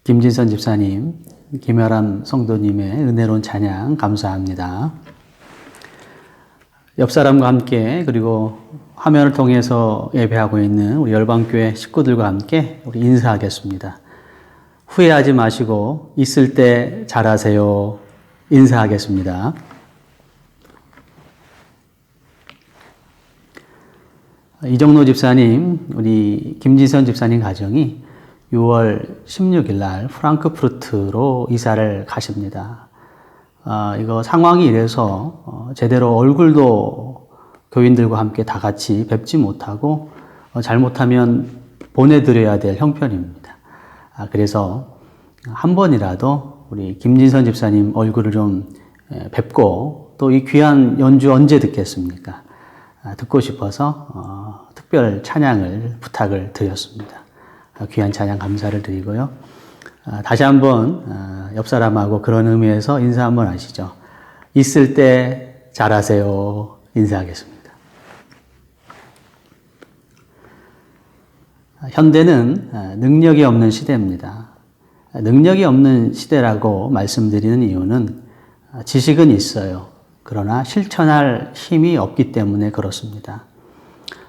김진선 집사님, 김열람 성도님의 은혜로운 찬양 감사합니다. 옆 사람과 함께 그리고 화면을 통해서 예배하고 있는 우리 열방교회 식구들과 함께 우리 인사하겠습니다. 후회하지 마시고 있을 때 잘하세요. 인사하겠습니다. 이정로 집사님, 우리 김진선 집사님 가정이 6월 16일 날 프랑크푸르트로 이사를 가십니다. 이거 상황이 이래서 제대로 얼굴도 교인들과 함께 다 같이 뵙지 못하고 잘못하면 보내드려야 될 형편입니다. 그래서 한 번이라도 우리 김진선 집사님 얼굴을 좀 뵙고 또 이 귀한 연주 언제 듣겠습니까? 듣고 싶어서 특별 찬양을 부탁을 드렸습니다. 귀한 찬양 감사를 드리고요. 다시 한번 옆 사람하고 그런 의미에서 인사 한번 하시죠. 있을 때 잘하세요. 인사하겠습니다. 현대는 능력이 없는 시대입니다. 능력이 없는 시대라고 말씀드리는 이유는 지식은 있어요. 그러나 실천할 힘이 없기 때문에 그렇습니다.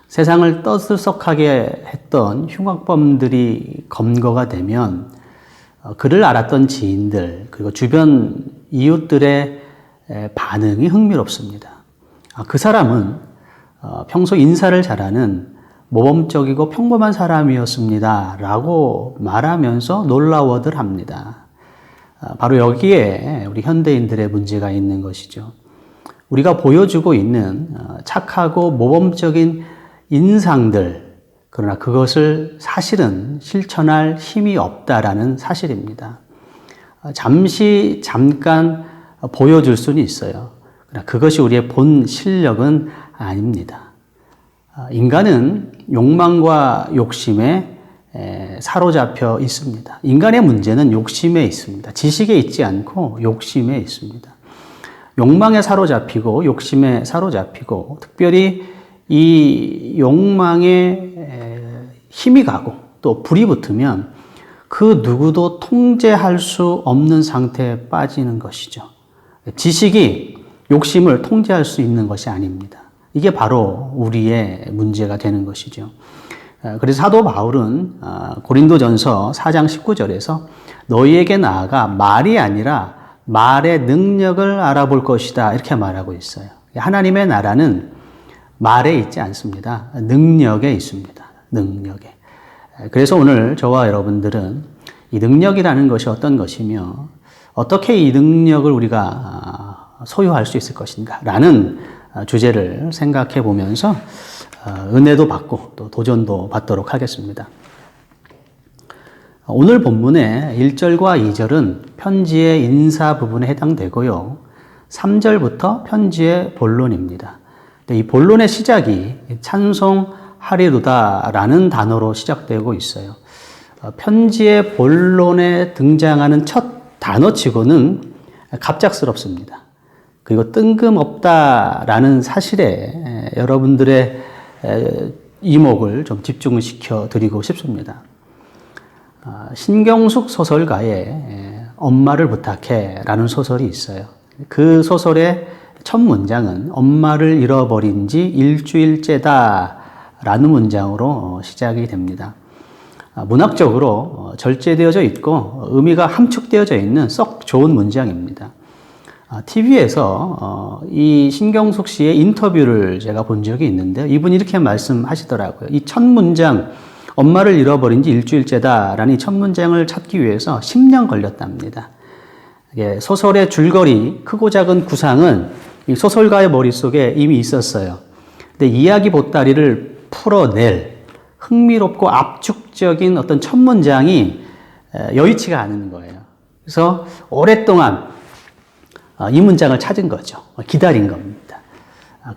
세상을 떠들썩하게 했던 흉악범들이 검거가 되면 그를 알았던 지인들 그리고 주변 이웃들의 반응이 흥미롭습니다. 그 사람은 평소 인사를 잘하는 모범적이고 평범한 사람이었습니다 라고 말하면서 놀라워들 합니다. 바로 여기에 우리 현대인들의 문제가 있는 것이죠. 우리가 보여주고 있는 착하고 모범적인 인상들, 그러나 그것을 사실은 실천할 힘이 없다라는 사실입니다. 잠깐 보여줄 수는 있어요. 그러나 그것이 우리의 본 실력은 아닙니다. 인간은 욕망과 욕심에 사로잡혀 있습니다. 인간의 문제는 욕심에 있습니다. 지식에 있지 않고 욕심에 있습니다. 욕망에 사로잡히고 욕심에 사로잡히고 특별히 이 욕망에 힘이 가고 또 불이 붙으면 그 누구도 통제할 수 없는 상태에 빠지는 것이죠. 지식이 욕심을 통제할 수 있는 것이 아닙니다. 이게 바로 우리의 문제가 되는 것이죠. 그래서 사도 바울은 고린도전서 4장 19절에서 너희에게 나아가 말이 아니라 말의 능력을 알아볼 것이다 이렇게 말하고 있어요. 하나님의 나라는 말에 있지 않습니다. 능력에 있습니다. 능력에. 그래서 오늘 저와 여러분들은 이 능력이라는 것이 어떤 것이며 어떻게 이 능력을 우리가 소유할 수 있을 것인가 라는 주제를 생각해 보면서 은혜도 받고 또 도전도 받도록 하겠습니다. 오늘 본문의 1절과 2절은 편지의 인사 부분에 해당되고요. 3절부터 편지의 본론입니다. 이 본론의 시작이 찬송하리로다라는 단어로 시작되고 있어요. 편지의 본론에 등장하는 첫 단어치고는 갑작스럽습니다. 그리고 뜬금없다라는 사실에 여러분들의 이목을 좀 집중을 시켜 드리고 싶습니다. 신경숙 소설가의 엄마를 부탁해 라는 소설이 있어요. 그 소설의 첫 문장은 엄마를 잃어버린 지 일주일째다 라는 문장으로 시작이 됩니다. 문학적으로 절제되어져 있고 의미가 함축되어져 있는 썩 좋은 문장입니다. TV에서 이 신경숙 씨의 인터뷰를 제가 본 적이 있는데 이분이 이렇게 말씀하시더라고요. 이 첫 문장 엄마를 잃어버린 지 일주일째다 라는 이 첫 문장을 찾기 위해서 10년 걸렸답니다. 소설의 줄거리, 크고 작은 구상은 이 소설가의 머릿속에 이미 있었어요. 근데 이야기 보따리를 풀어낼 흥미롭고 압축적인 어떤 첫 문장이 여의치가 않은 거예요. 그래서 오랫동안 이 문장을 찾은 거죠. 기다린 겁니다.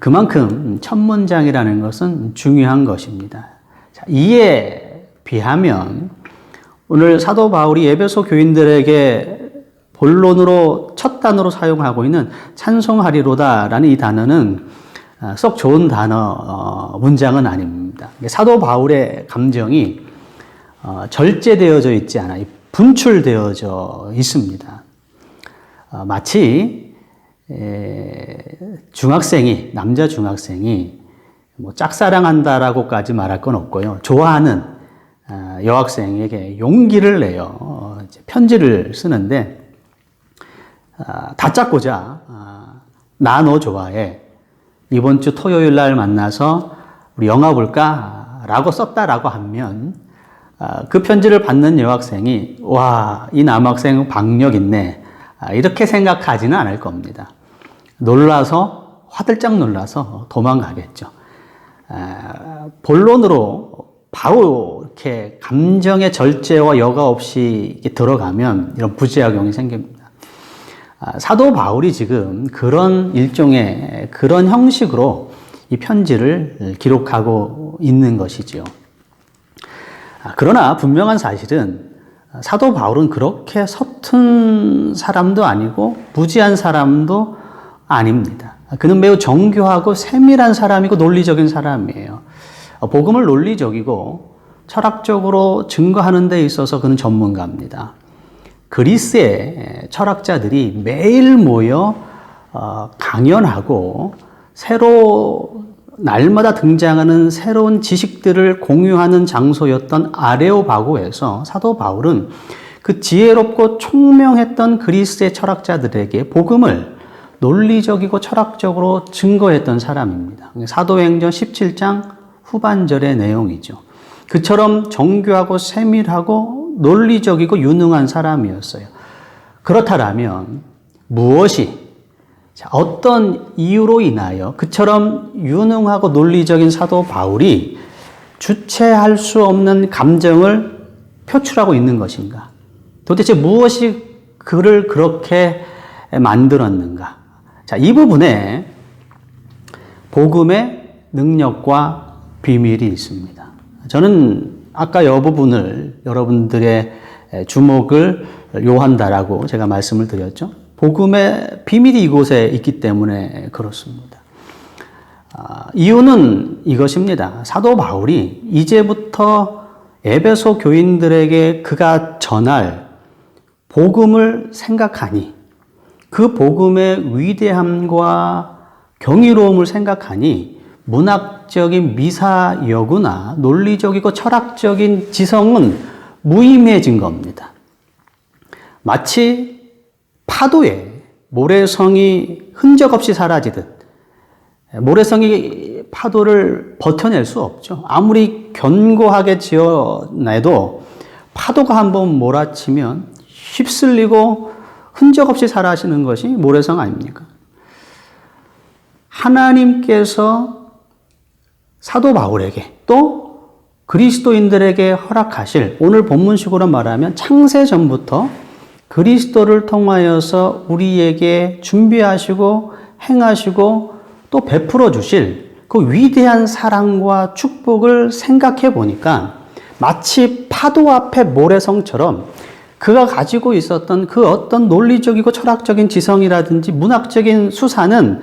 그만큼 첫 문장이라는 것은 중요한 것입니다. 자, 이에 비하면 오늘 사도 바울이 에베소 교인들에게 본론으로 첫 단어로 사용하고 있는 찬송하리로다라는 이 단어는 썩 좋은 문장은 아닙니다. 사도 바울의 감정이 절제되어져 있지 않아요. 분출되어져 있습니다. 마치 남자 중학생이 뭐 짝사랑한다라고까지 말할 건 없고요. 좋아하는 여학생에게 용기를 내어 편지를 쓰는데, 다짜고짜 나 너 좋아해. 이번 주 토요일 날 만나서 우리 영화 볼까? 라고 썼다라고 하면 그 편지를 받는 여학생이 와, 이 남학생 박력 있네. 이렇게 생각하지는 않을 겁니다. 화들짝 놀라서 도망가겠죠. 본론으로 바로 이렇게 감정의 절제와 여과 없이 이렇게 들어가면 이런 부작용이 생깁니다. 사도 바울이 지금 그런 일종의 그런 형식으로 이 편지를 기록하고 있는 것이지요. 그러나 분명한 사실은 사도 바울은 그렇게 서툰 사람도 아니고 무지한 사람도 아닙니다. 그는 매우 정교하고 세밀한 사람이고 논리적인 사람이에요. 복음을 논리적이고 철학적으로 증거하는 데 있어서 그는 전문가입니다. 그리스의 철학자들이 매일 모여 강연하고 날마다 등장하는 새로운 지식들을 공유하는 장소였던 아레오바고에서 사도 바울은 그 지혜롭고 총명했던 그리스의 철학자들에게 복음을 논리적이고 철학적으로 증거했던 사람입니다. 사도행전 17장 후반절의 내용이죠. 그처럼 정교하고 세밀하고 논리적이고 유능한 사람이었어요. 그렇다면 어떤 이유로 인하여 그처럼 유능하고 논리적인 사도 바울이 주체할 수 없는 감정을 표출하고 있는 것인가? 도대체 무엇이 그를 그렇게 만들었는가? 자, 이 부분에 복음의 능력과 비밀이 있습니다. 저는 아까 이 부분을 여러분들의 주목을 요한다라고 제가 말씀을 드렸죠. 복음의 비밀이 이곳에 있기 때문에 그렇습니다. 이유는 이것입니다. 사도 바울이 이제부터 에베소 교인들에게 그가 전할 복음을 생각하니, 그 복음의 위대함과 경이로움을 생각하니 문학적인 미사여구나 논리적이고 철학적인 지성은 무의미해진 겁니다. 마치 파도에 모래성이 흔적 없이 사라지듯, 모래성이 파도를 버텨낼 수 없죠. 아무리 견고하게 지어내도 파도가 한번 몰아치면 휩쓸리고 흔적 없이 사라지는 것이 모래성 아닙니까? 하나님께서 사도 바울에게 또 그리스도인들에게 허락하실, 오늘 본문식으로 말하면 창세 전부터 그리스도를 통하여서 우리에게 준비하시고 행하시고 또 베풀어 주실 그 위대한 사랑과 축복을 생각해 보니까 마치 파도 앞에 모래성처럼 그가 가지고 있었던 그 어떤 논리적이고 철학적인 지성이라든지 문학적인 수사는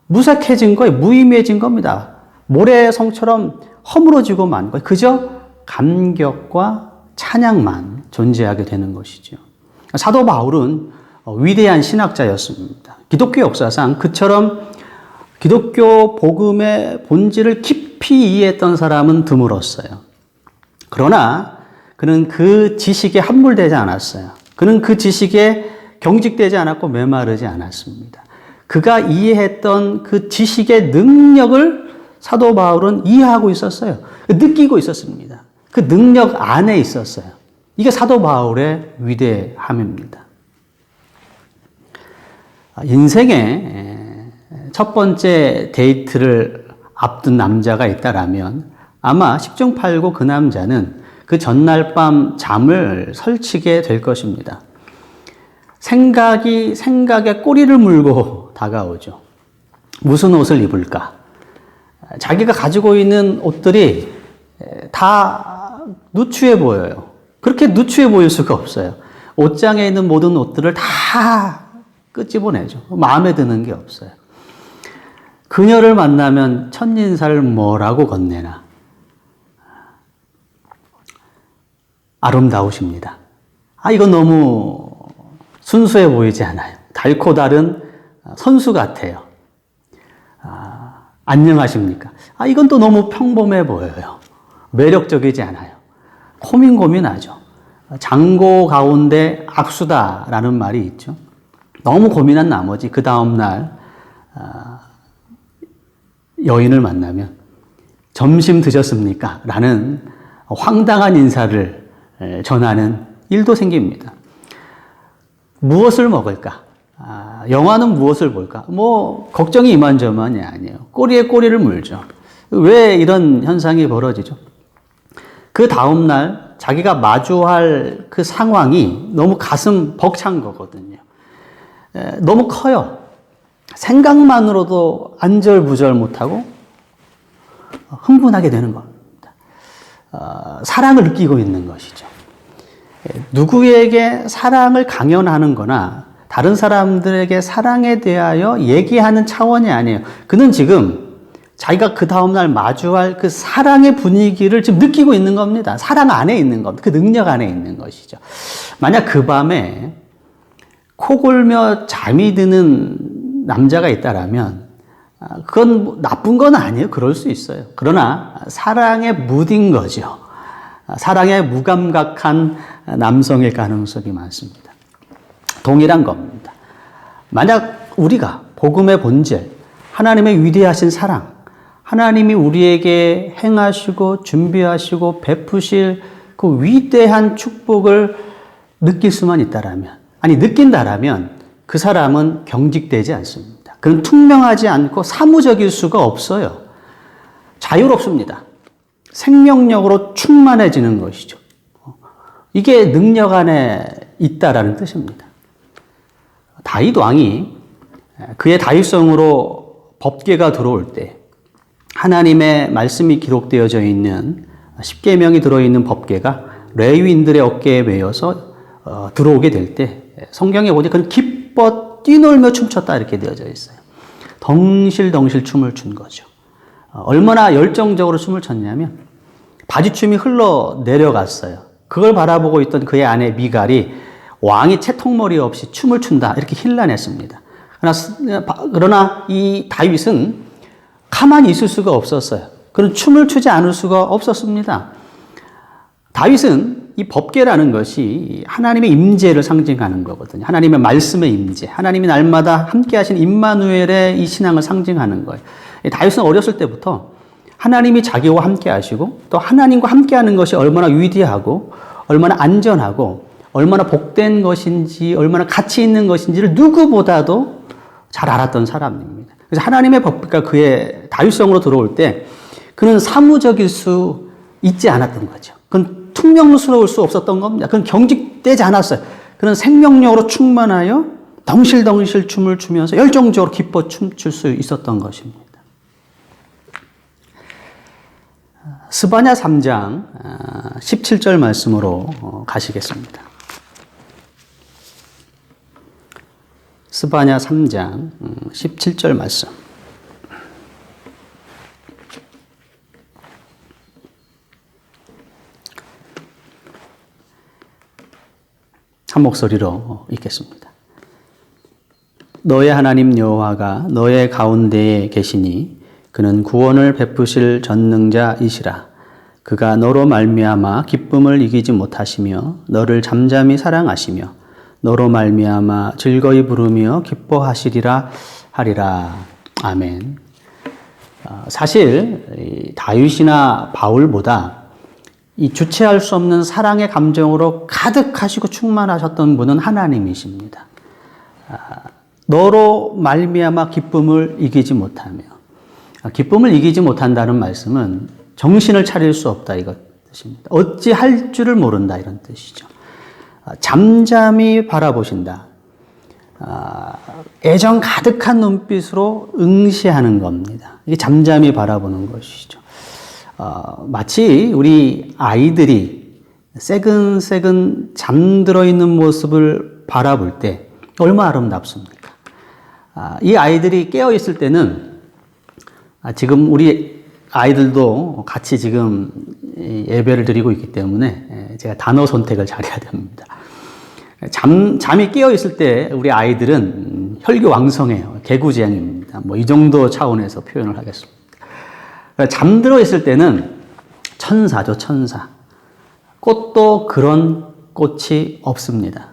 무색해진 거예요. 무의미해진 겁니다. 모래성처럼 허물어지고 만 거예요. 그저 감격과 찬양만 존재하게 되는 것이죠. 사도 바울은 위대한 신학자였습니다. 기독교 역사상 그처럼 기독교 복음의 본질을 깊이 이해했던 사람은 드물었어요. 그러나 그는 그 지식에 함몰되지 않았어요. 그는 그 지식에 경직되지 않았고 메마르지 않았습니다. 그가 이해했던 그 지식의 능력을 사도 바울은 이해하고 있었어요. 느끼고 있었습니다. 그 능력 안에 있었어요. 이게 사도 바울의 위대함입니다. 인생의 첫 번째 데이트를 앞둔 남자가 있다라면 아마 10중 8구 그 남자는 그 전날 밤 잠을 설치게 될 것입니다. 생각에 꼬리를 물고 다가오죠. 무슨 옷을 입을까? 자기가 가지고 있는 옷들이 다 누추해 보여요. 그렇게 누추해 보일 수가 없어요. 옷장에 있는 모든 옷들을 다 끄집어내죠. 마음에 드는 게 없어요. 그녀를 만나면 첫인사를 뭐라고 건네나? 아름다우십니다. 이건 너무 순수해 보이지 않아요. 달고 다른 선수 같아요. 안녕하십니까? 이건 또 너무 평범해 보여요. 매력적이지 않아요. 고민하죠. 장고 가운데 악수다라는 말이 있죠. 너무 고민한 나머지 그 다음날 여인을 만나면 점심 드셨습니까? 라는 황당한 인사를 전하는 일도 생깁니다. 무엇을 먹을까? 영화는 무엇을 볼까? 걱정이 이만저만이 아니에요. 꼬리에 꼬리를 물죠. 왜 이런 현상이 벌어지죠? 그 다음날 자기가 마주할 그 상황이 너무 가슴 벅찬 거거든요. 너무 커요. 생각만으로도 안절부절 못하고 흥분하게 되는 겁니다. 사랑을 느끼고 있는 것이죠. 누구에게 사랑을 강연하는 거나 다른 사람들에게 사랑에 대하여 얘기하는 차원이 아니에요. 그는 지금 자기가 그 다음날 마주할 그 사랑의 분위기를 지금 느끼고 있는 겁니다. 사랑 안에 있는 겁니다. 그 능력 안에 있는 것이죠. 만약 그 밤에 코 골며 잠이 드는 남자가 있다라면 그건 나쁜 건 아니에요. 그럴 수 있어요. 그러나 사랑에 무딘 거죠. 사랑에 무감각한 남성일 가능성이 많습니다. 동일한 겁니다. 만약 우리가 복음의 본질, 하나님의 위대하신 사랑, 하나님이 우리에게 행하시고 준비하시고 베푸실 그 위대한 축복을 느낄 수만 있다라면, 느낀다라면 그 사람은 경직되지 않습니다. 그는 투명하지 않고 사무적일 수가 없어요. 자유롭습니다. 생명력으로 충만해지는 것이죠. 이게 능력 안에 있다라는 뜻입니다. 다윗 왕이 그의 다윗성으로 법궤가 들어올 때 하나님의 말씀이 기록되어져 있는 십계명이 들어있는 법궤가 레위인들의 어깨에 매여서 들어오게 될 때 성경에 보니 그는 기뻐 뛰놀며 춤췄다 이렇게 되어져 있어요. 덩실덩실 춤을 춘 거죠. 얼마나 열정적으로 춤을 췄냐면 바지춤이 흘러 내려갔어요. 그걸 바라보고 있던 그의 아내 미갈이 왕이 채통머리 없이 춤을 춘다 이렇게 힐난했습니다. 그러나 이 다윗은 가만히 있을 수가 없었어요. 그는 춤을 추지 않을 수가 없었습니다. 다윗은 이 법궤라는 것이 하나님의 임재를 상징하는 거거든요. 하나님의 말씀의 임재, 하나님이 날마다 함께 하신 임마누엘의 이 신앙을 상징하는 거예요. 다윗은 어렸을 때부터 하나님이 자기와 함께 하시고 또 하나님과 함께 하는 것이 얼마나 위대하고 얼마나 안전하고 얼마나 복된 것인지 얼마나 가치 있는 것인지를 누구보다도 잘 알았던 사람입니다. 그래서 하나님의 법궤가 그의 다윗성으로 들어올 때 그는 사무적일 수 있지 않았던 거죠. 그는 투명스러울 수 없었던 겁니다. 그는 경직되지 않았어요. 그는 생명력으로 충만하여 덩실덩실 춤을 추면서 열정적으로 기뻐 춤출 수 있었던 것입니다. 스바냐 3장 17절 말씀으로 가시겠습니다. 스바냐 3장 17절 말씀. 한 목소리로 읽겠습니다. 너의 하나님 여호와가 너의 가운데에 계시니 그는 구원을 베푸실 전능자이시라. 그가 너로 말미암아 기쁨을 이기지 못하시며 너를 잠잠히 사랑하시며 너로 말미암아 즐거이 부르며 기뻐하시리라 하리라. 아멘. 사실 다윗이나 바울보다 이 주체할 수 없는 사랑의 감정으로 가득하시고 충만하셨던 분은 하나님이십니다. 너로 말미암아 기쁨을 이기지 못하며, 기쁨을 이기지 못한다는 말씀은 정신을 차릴 수 없다 이것 뜻입니다. 어찌 할 줄을 모른다 이런 뜻이죠. 잠잠히 바라보신다. 애정 가득한 눈빛으로 응시하는 겁니다. 이게 잠잠히 바라보는 것이죠. 마치 우리 아이들이 새근새근 잠들어 있는 모습을 바라볼 때 얼마나 아름답습니까? 이 아이들이 깨어 있을 때는 지금 우리 아이들도 같이 지금 예배를 드리고 있기 때문에 제가 단어 선택을 잘해야 됩니다. 잠이 깨어 있을 때 우리 아이들은 혈기왕성해요. 개구쟁이입니다. 뭐 이 정도 차원에서 표현을 하겠습니다. 잠들어 있을 때는 천사죠, 천사. 꽃도 그런 꽃이 없습니다.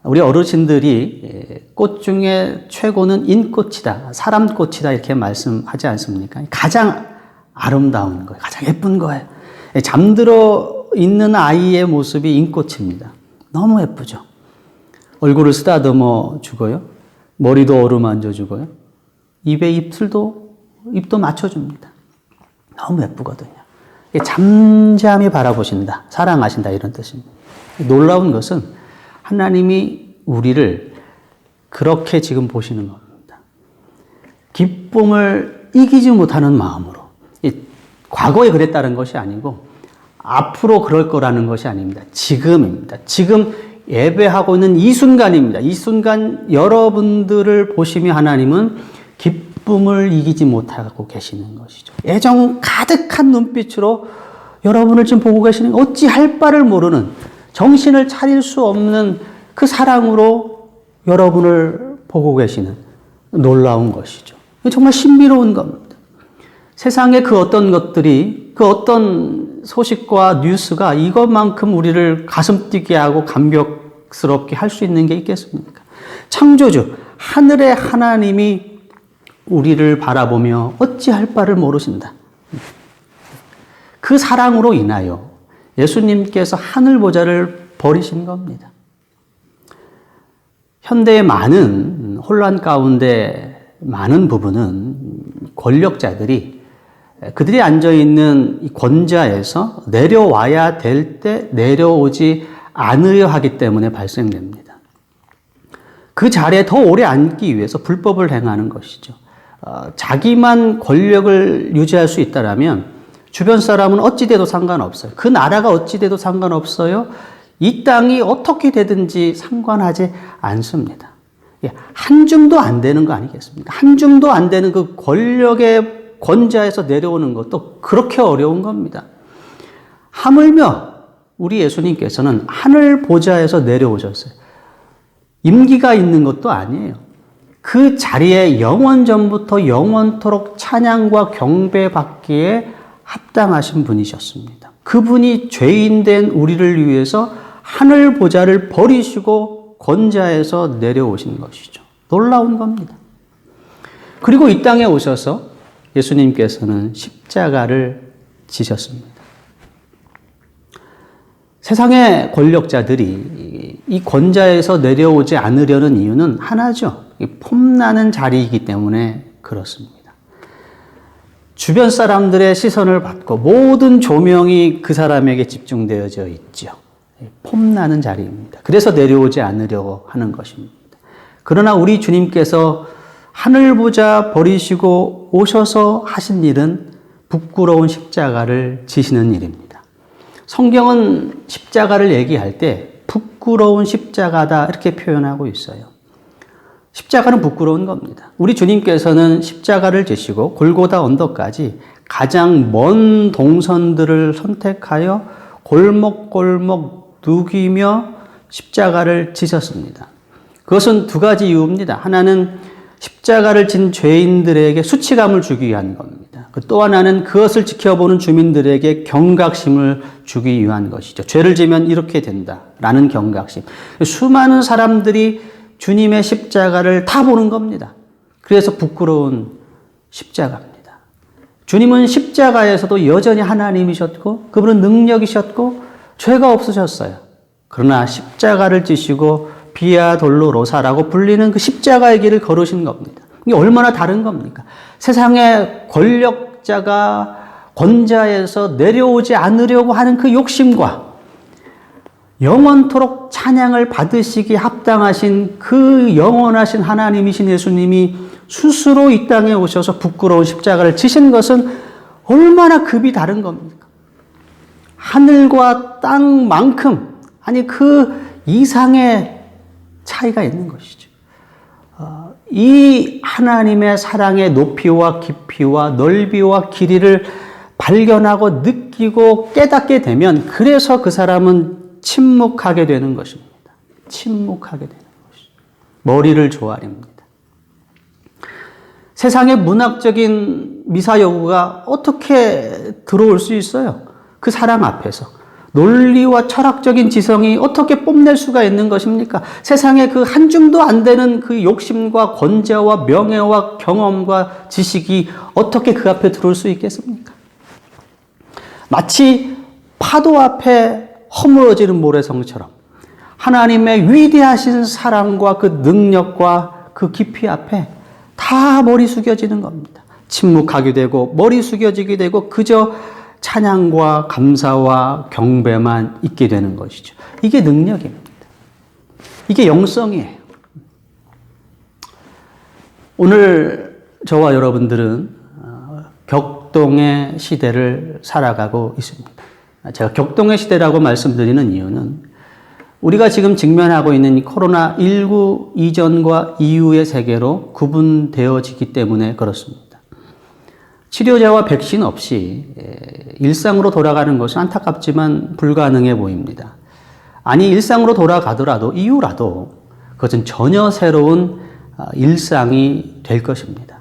우리 어르신들이 꽃 중에 최고는 인꽃이다, 사람꽃이다 이렇게 말씀하지 않습니까? 가장 아름다운 거예요. 가장 예쁜 거예요. 잠들어 있는 아이의 모습이 인꽃입니다. 너무 예쁘죠. 얼굴을 쓰다듬어 주고요. 머리도 어루만져 주고요. 입에 입도 맞춰줍니다. 너무 예쁘거든요. 잠잠히 바라보신다, 사랑하신다 이런 뜻입니다. 놀라운 것은 하나님이 우리를 그렇게 지금 보시는 겁니다. 기쁨을 이기지 못하는 마음으로. 과거에 그랬다는 것이 아니고 앞으로 그럴 거라는 것이 아닙니다. 지금입니다. 지금 예배하고 있는 이 순간입니다. 이 순간 여러분들을 보시며 하나님은 기쁨을 이기지 못하고 계시는 것이죠. 애정 가득한 눈빛으로 여러분을 지금 보고 계시는, 어찌할 바를 모르는, 정신을 차릴 수 없는 그 사랑으로 여러분을 보고 계시는 놀라운 것이죠. 정말 신비로운 겁니다. 세상의 그 어떤 것들이, 그 어떤 소식과 뉴스가 이것만큼 우리를 가슴 뛰게 하고 감격스럽게 할 수 있는 게 있겠습니까? 창조주, 하늘의 하나님이 우리를 바라보며 어찌할 바를 모르신다. 그 사랑으로 인하여 예수님께서 하늘 보좌를 버리신 겁니다. 현대의 많은 혼란 가운데 많은 부분은 권력자들이 그들이 앉아있는 이 권좌에서 내려와야 될 때 내려오지 않으려 하기 때문에 발생됩니다. 그 자리에 더 오래 앉기 위해서 불법을 행하는 것이죠. 자기만 권력을 유지할 수 있다면 주변 사람은 어찌 돼도 상관없어요. 그 나라가 어찌 돼도 상관없어요. 이 땅이 어떻게 되든지 상관하지 않습니다. 한 줌도 안 되는 거 아니겠습니까? 한 줌도 안 되는 그 권력의 권좌에서 내려오는 것도 그렇게 어려운 겁니다. 하물며 우리 예수님께서는 하늘 보좌에서 내려오셨어요. 임기가 있는 것도 아니에요. 그 자리에 영원전부터 영원토록 찬양과 경배받기에 합당하신 분이셨습니다. 그분이 죄인된 우리를 위해서 하늘 보좌를 버리시고 권좌에서 내려오신 것이죠. 놀라운 겁니다. 그리고 이 땅에 오셔서 예수님께서는 십자가를 지셨습니다. 세상의 권력자들이 이 권좌에서 내려오지 않으려는 이유는 하나죠. 폼나는 자리이기 때문에 그렇습니다. 주변 사람들의 시선을 받고 모든 조명이 그 사람에게 집중되어져 있죠. 폼나는 자리입니다. 그래서 내려오지 않으려고 하는 것입니다. 그러나 우리 주님께서 하늘 보좌 버리시고 오셔서 하신 일은 부끄러운 십자가를 지시는 일입니다. 성경은 십자가를 얘기할 때 부끄러운 십자가다 이렇게 표현하고 있어요. 십자가는 부끄러운 겁니다. 우리 주님께서는 십자가를 지시고 골고다 언덕까지 가장 먼 동선들을 선택하여 골목골목 누기며 십자가를 지셨습니다. 그것은 두 가지 이유입니다. 하나는 십자가를 진 죄인들에게 수치감을 주기 위한 겁니다. 또 하나는 그것을 지켜보는 주민들에게 경각심을 주기 위한 것이죠. 죄를 지면 이렇게 된다라는 경각심. 수많은 사람들이 주님의 십자가를 다 보는 겁니다. 그래서 부끄러운 십자가입니다. 주님은 십자가에서도 여전히 하나님이셨고 그분은 능력이셨고 죄가 없으셨어요. 그러나 십자가를 지시고 비아 돌로로사라고 불리는 그 십자가의 길을 걸으신 겁니다. 이게 얼마나 다른 겁니까? 세상의 권력자가 권좌에서 내려오지 않으려고 하는 그 욕심과 영원토록 찬양을 받으시기에 합당하신 그 영원하신 하나님이신 예수님이 스스로 이 땅에 오셔서 부끄러운 십자가를 지신 것은 얼마나 급이 다른 겁니까? 하늘과 땅만큼, 아니 그 이상의 차이가 있는 것이죠. 이 하나님의 사랑의 높이와 깊이와 넓이와 길이를 발견하고 느끼고 깨닫게 되면 그래서 그 사람은 침묵하게 되는 것입니다. 침묵하게 되는 것이죠. 머리를 조아립니다. 세상의 문학적인 미사여구가 어떻게 들어올 수 있어요? 그 사랑 앞에서. 논리와 철학적인 지성이 어떻게 뽐낼 수가 있는 것입니까? 세상에 그 한 줌도 안 되는 그 욕심과 권세와 명예와 경험과 지식이 어떻게 그 앞에 들어올 수 있겠습니까? 마치 파도 앞에 허물어지는 모래성처럼 하나님의 위대하신 사랑과 그 능력과 그 깊이 앞에 다 머리 숙여지는 겁니다. 침묵하게 되고 머리 숙여지게 되고 그저 찬양과 감사와 경배만 있게 되는 것이죠. 이게 능력입니다. 이게 영성이에요. 오늘 저와 여러분들은 격동의 시대를 살아가고 있습니다. 제가 격동의 시대라고 말씀드리는 이유는 우리가 지금 직면하고 있는 코로나19 이전과 이후의 세계로 구분되어지기 때문에 그렇습니다. 치료제와 백신 없이 일상으로 돌아가는 것은 안타깝지만 불가능해 보입니다. 아니, 일상으로 돌아가더라도 이후라도 그것은 전혀 새로운 일상이 될 것입니다.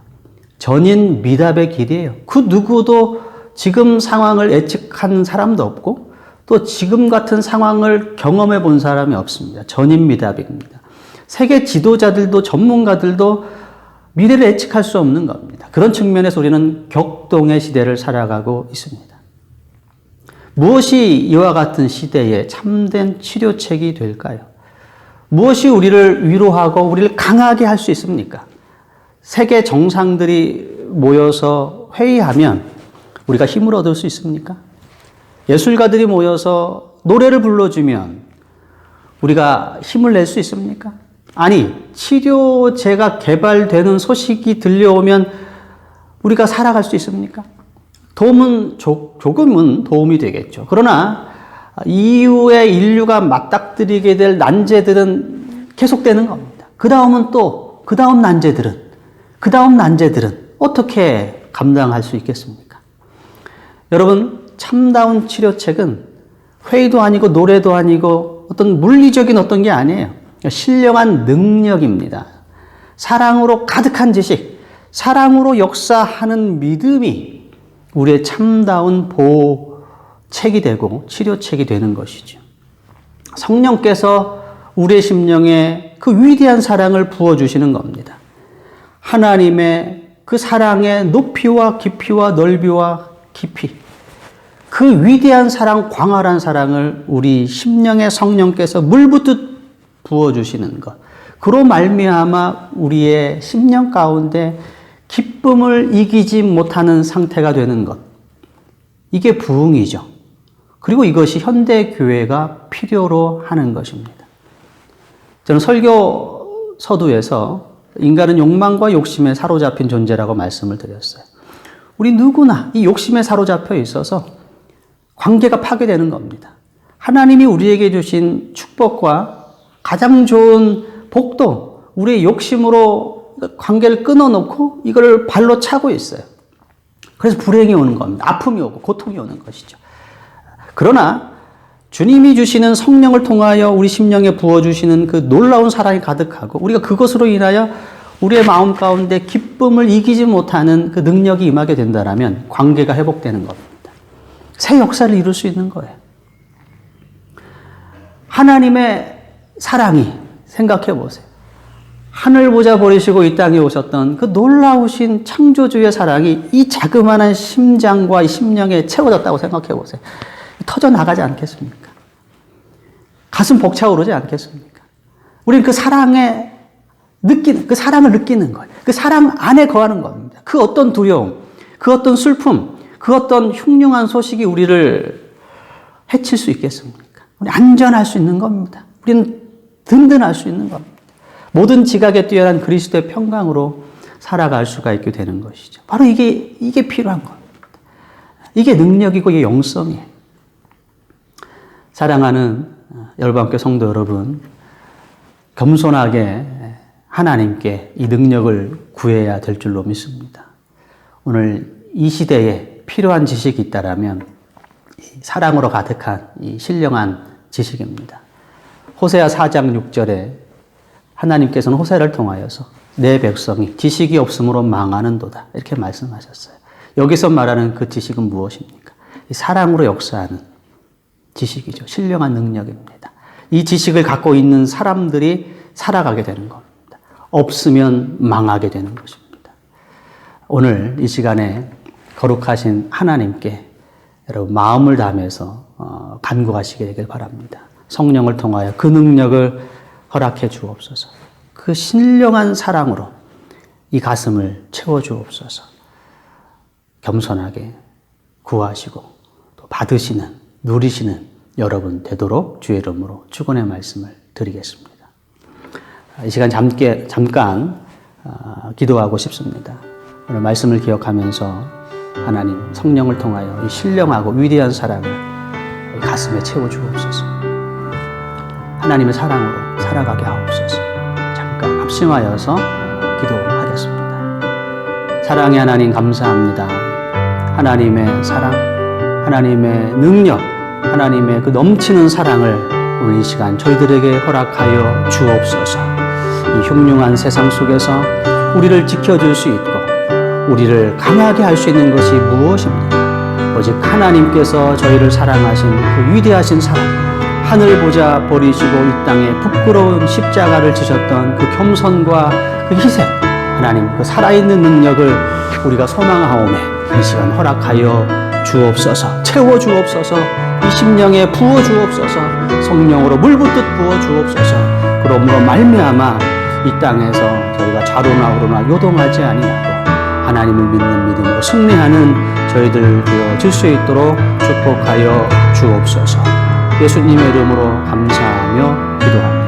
전인 미답의 길이에요. 그 누구도 지금 상황을 예측한 사람도 없고 또 지금 같은 상황을 경험해 본 사람이 없습니다. 전인 미답입니다. 세계 지도자들도 전문가들도 미래를 예측할 수 없는 겁니다. 그런 측면에서 우리는 격동의 시대를 살아가고 있습니다. 무엇이 이와 같은 시대에 참된 치료책이 될까요? 무엇이 우리를 위로하고 우리를 강하게 할 수 있습니까? 세계 정상들이 모여서 회의하면 우리가 힘을 얻을 수 있습니까? 예술가들이 모여서 노래를 불러주면 우리가 힘을 낼 수 있습니까? 아니, 치료제가 개발되는 소식이 들려오면 우리가 살아갈 수 있습니까? 조금은 도움이 되겠죠. 그러나 이후에 인류가 맞닥뜨리게 될 난제들은 계속되는 겁니다. 그 다음은 또, 그 다음 난제들은 어떻게 감당할 수 있겠습니까? 여러분, 참다운 치료책은 회의도 아니고 노래도 아니고 어떤 물리적인 어떤 게 아니에요. 신령한 능력입니다. 사랑으로 가득한 지식, 사랑으로 역사하는 믿음이 우리의 참다운 보호책이 되고 치료책이 되는 것이죠. 성령께서 우리의 심령에 그 위대한 사랑을 부어주시는 겁니다. 하나님의 그 사랑의 높이와 깊이와 넓이와 깊이, 그 위대한 사랑, 광활한 사랑을 우리 심령의 성령께서 물붓듯 부어주시는 것. 그로 말미암아 우리의 심령 가운데 기쁨을 이기지 못하는 상태가 되는 것. 이게 부흥이죠. 그리고 이것이 현대교회가 필요로 하는 것입니다. 저는 설교 서두에서 인간은 욕망과 욕심에 사로잡힌 존재라고 말씀을 드렸어요. 우리 누구나 이 욕심에 사로잡혀 있어서 관계가 파괴되는 겁니다. 하나님이 우리에게 주신 축복과 가장 좋은 복도 우리의 욕심으로 관계를 끊어놓고 이걸 발로 차고 있어요. 그래서 불행이 오는 겁니다. 아픔이 오고 고통이 오는 것이죠. 그러나 주님이 주시는 성령을 통하여 우리 심령에 부어주시는 그 놀라운 사랑이 가득하고 우리가 그것으로 인하여 우리의 마음 가운데 기쁨을 이기지 못하는 그 능력이 임하게 된다면 관계가 회복되는 겁니다. 새 역사를 이룰 수 있는 거예요. 하나님의 사랑이, 생각해 보세요. 하늘 보자 버리시고 이 땅에 오셨던 그 놀라우신 창조주의 사랑이 이 자그마한 심장과 이 심령에 채워졌다고 생각해 보세요. 터져 나가지 않겠습니까? 가슴 벅차오르지 않겠습니까? 우리는 그 사랑을 느끼는 거예요. 그 사랑 안에 거하는 겁니다. 그 어떤 두려움, 그 어떤 슬픔, 그 어떤 흉흉한 소식이 우리를 해칠 수 있겠습니까? 우리 안전할 수 있는 겁니다. 우리는 든든할 수 있는 겁니다. 모든 지각에 뛰어난 그리스도의 평강으로 살아갈 수가 있게 되는 것이죠. 바로 이게 필요한 겁니다. 이게 능력이고 이게 영성이에요. 사랑하는 열방교회 성도 여러분, 겸손하게 하나님께 이 능력을 구해야 될 줄로 믿습니다. 오늘 이 시대에 필요한 지식이 있다라면 사랑으로 가득한 이 신령한 지식입니다. 호세아 4장 6절에 하나님께서는 호세아를 통하여서 내 백성이 지식이 없으므로 망하는도다 이렇게 말씀하셨어요. 여기서 말하는 그 지식은 무엇입니까? 사랑으로 역사하는 지식이죠. 신령한 능력입니다. 이 지식을 갖고 있는 사람들이 살아가게 되는 겁니다. 없으면 망하게 되는 것입니다. 오늘 이 시간에 거룩하신 하나님께 여러분 마음을 다하면서 간구하시게 되길 바랍니다. 성령을 통하여 그 능력을 허락해 주옵소서. 그 신령한 사랑으로 이 가슴을 채워 주옵소서. 겸손하게 구하시고 또 받으시는, 누리시는 여러분 되도록 주의 이름으로 축원의 말씀을 드리겠습니다. 이 시간 잠깐 기도하고 싶습니다. 오늘 말씀을 기억하면서 하나님 성령을 통하여 이 신령하고 위대한 사랑을 가슴에 채워 주옵소서. 하나님의 사랑으로 살아가게 하옵소서. 잠깐 합심하여서 기도하겠습니다. 사랑의 하나님 감사합니다. 하나님의 사랑, 하나님의 능력, 하나님의 그 넘치는 사랑을 오늘 이 시간 저희들에게 허락하여 주옵소서. 이 흉흉한 세상 속에서 우리를 지켜줄 수 있고 우리를 강하게 할 수 있는 것이 무엇입니까? 오직 하나님께서 저희를 사랑하신 그 위대하신 사랑, 하늘 보자 버리시고 이 땅에 부끄러운 십자가를 지셨던 그 겸손과 그 희생, 하나님 그 살아있는 능력을 우리가 소망하오매 이 시간 허락하여 주옵소서. 채워 주옵소서. 이 심령에 부어 주옵소서. 성령으로 물붓듯 부어 주옵소서. 그러므로 말미암아 이 땅에서 저희가 좌로나 우로나 요동하지 아니하고 하나님을 믿는 믿음으로 승리하는 저희들 되어질 수 있도록 축복하여 주옵소서. 예수님의 이름으로 감사하며 기도합니다.